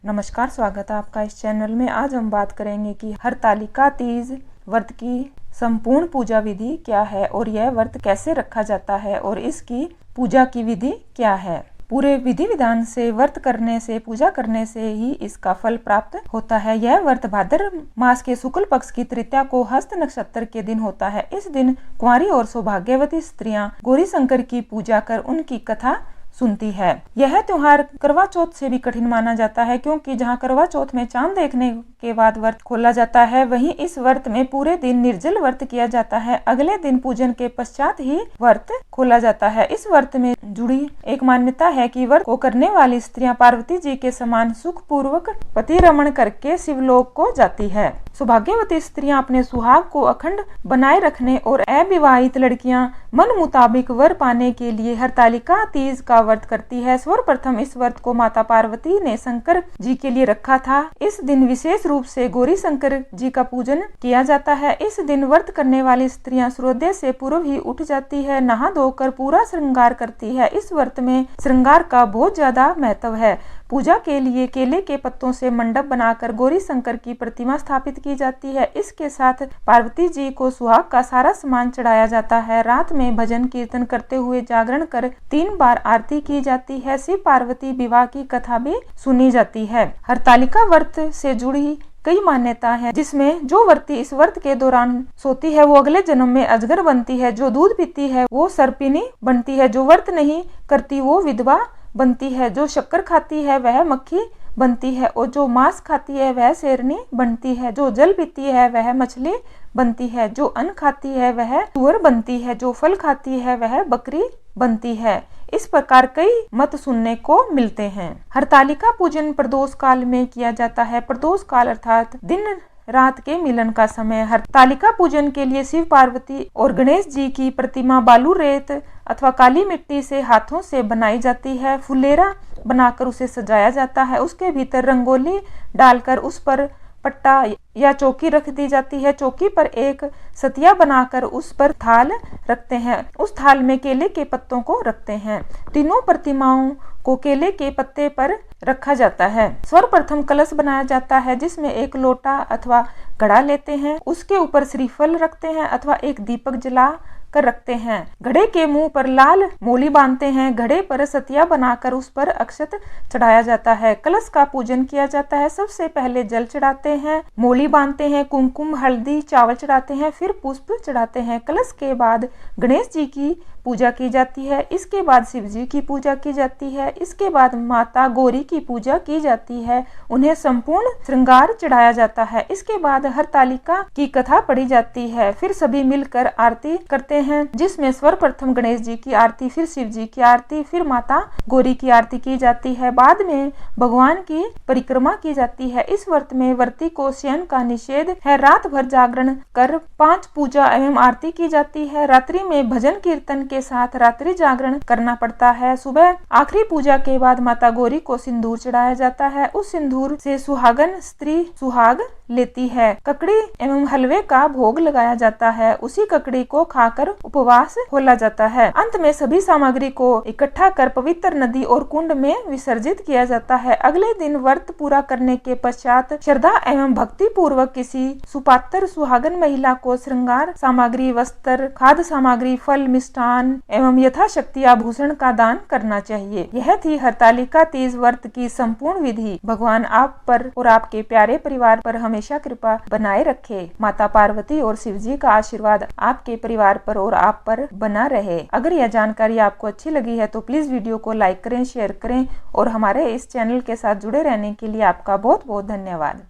नमस्कार, स्वागत है आपका इस चैनल में। आज हम बात करेंगे कि हरतालिका तीज व्रत की संपूर्ण पूजा विधि क्या है और यह व्रत कैसे रखा जाता है और इसकी पूजा की विधि क्या है। पूरे विधि विधान से व्रत करने से, पूजा करने से ही इसका फल प्राप्त होता है। यह व्रत भाद्र मास के शुक्ल पक्ष की तृतीया को हस्त नक्षत्र के दिन होता है। इस दिन कुंवारी और सौभाग्यवती स्त्रियां गौरी शंकर की पूजा कर उनकी कथा सुनती है। यह त्योहार करवा चौथ से भी कठिन माना जाता है, क्योंकि जहां करवा चौथ में चांद देखने के बाद व्रत खोला जाता है, वहीं इस व्रत में पूरे दिन निर्जल व्रत किया जाता है। अगले दिन पूजन के पश्चात ही व्रत खोला जाता है। इस व्रत में जुड़ी एक मान्यता है कि व्रत को करने वाली स्त्रियां पार्वती जी के समान सुख पूर्वक पति रमण करके शिवलोक को जाती है। सौभाग्यवती स्त्रियां अपने सुहाग को अखंड बनाए रखने और अविवाहित लड़कियां मन मुताबिक वर पाने के लिए हरतालिका तीज का व्रत करती है। सर्वप्रथम इस व्रत को माता पार्वती ने शंकर जी के लिए रखा था। इस दिन विशेष रूप से गौरी शंकर जी का पूजन किया जाता है। इस दिन व्रत करने वाली स्त्रियां सूर्योदय से पूर्व ही उठ जाती है, नहा धोकर पूरा श्रृंगार करती है। इस व्रत में श्रृंगार का बहुत ज्यादा महत्व है। पूजा के लिए केले के पत्तों से मंडप बनाकर गौरी शंकर की प्रतिमा स्थापित की जाती है। इसके साथ पार्वती जी को सुहाग का सारा सामान चढ़ाया जाता है। रात में भजन कीर्तन करते हुए जागरण कर 3 बार आरती की जाती है। शिव पार्वती विवाह की कथा भी सुनी जाती है। हरतालिका व्रत से जुड़ी कई मान्यता है, जिसमें जो व्रती इस व्रत के दौरान सोती है वो अगले जन्म में अजगर बनती है, जो दूध पीती है वो सर्पिनी बनती है, जो व्रत नहीं करती वो विधवा बनती है, जो शक्कर खाती है वह मक्खी बनती है और जो मांस खाती है वह शेरनी बनती है, जो जल पीती है वह मछली बनती है, जो अन्न खाती है वह सुअर बनती है, जो फल खाती है वह बकरी बनती है। इस प्रकार कई मत सुनने को मिलते हैं। हरतालिका पूजन प्रदोष काल में किया जाता है। प्रदोष काल अर्थात दिन रात के मिलन का समय। हरतालिका पूजन के लिए शिव पार्वती और गणेश जी की प्रतिमा बालू रेत अथवा काली मिट्टी से हाथों से बनाई जाती है। फुलेरा बनाकर उसे सजाया जाता है। उसके भीतर रंगोली डालकर उस पर पट्टा या चौकी रख दी जाती है। चौकी पर एक सतिया बनाकर उस पर थाल रखते हैं। उस थाल में केले के पत्तों को रखते हैं। तीनों प्रतिमाओं को केले के पत्ते पर रखा जाता है। सर्वप्रथम कलश बनाया जाता है, जिसमें एक लोटा अथवा घड़ा लेते हैं। उसके ऊपर श्रीफल रखते हैं अथवा एक दीपक जला कर रखते हैं। घड़े के मुंह पर लाल मोली बांधते हैं। घड़े पर सतिया बनाकर उस पर अक्षत चढ़ाया जाता है। कलश का पूजन किया जाता है। सबसे पहले जल चढ़ाते हैं, मोली बांधते हैं, कुमकुम हल्दी चावल चढ़ाते हैं, फिर पुष्प चढ़ाते हैं। कलश के बाद गणेश जी की पूजा की जाती है। इसके बाद शिव जी की पूजा की जाती है। इसके बाद माता गौरी की पूजा की जाती है। उन्हें संपूर्ण श्रृंगार चढ़ाया जाता है। इसके बाद हरतालिका की कथा पढ़ी जाती है। फिर सभी मिलकर आरती करते हैं, जिसमें सर्वप्रथम गणेश जी की आरती, फिर शिव जी की आरती, फिर माता गौरी की आरती की जाती है। बाद में भगवान की परिक्रमा की जाती है। इस व्रत में व्रती को शयन का निषेध है। रात भर जागरण कर 5 पूजा एवं आरती की जाती है। रात्रि में भजन कीर्तन के साथ रात्रि जागरण करना पड़ता है। सुबह आखिरी पूजा के बाद माता गौरी को सिंदूर चढ़ाया जाता है। उस सिंदूर से सुहागन स्त्री सुहाग लेती है। ककड़ी एवं हलवे का भोग लगाया जाता है। उसी ककड़ी को खाकर उपवास खोला जाता है। अंत में सभी सामग्री को इकट्ठा कर पवित्र नदी और कुंड में विसर्जित किया जाता है। अगले दिन व्रत पूरा करने के पश्चात श्रद्धा एवं भक्ति पूर्वक किसी सुपात्र सुहागन महिला को श्रृंगार सामग्री, वस्त्र, खाद्य सामग्री, फल, मिष्ठान एवं यथाशक्ति आभूषण का दान करना चाहिए। यह थी हरतालिका तीज व्रत की संपूर्ण विधि। भगवान आप पर और आपके प्यारे परिवार पर हमेशा कृपा बनाए रखे। माता पार्वती और शिव जी का आशीर्वाद आपके परिवार पर और आप पर बना रहे। अगर यह जानकारी आपको अच्छी लगी है तो प्लीज वीडियो को लाइक करें, शेयर करें और हमारे इस चैनल के साथ जुड़े रहने के लिए आपका बहुत बहुत धन्यवाद।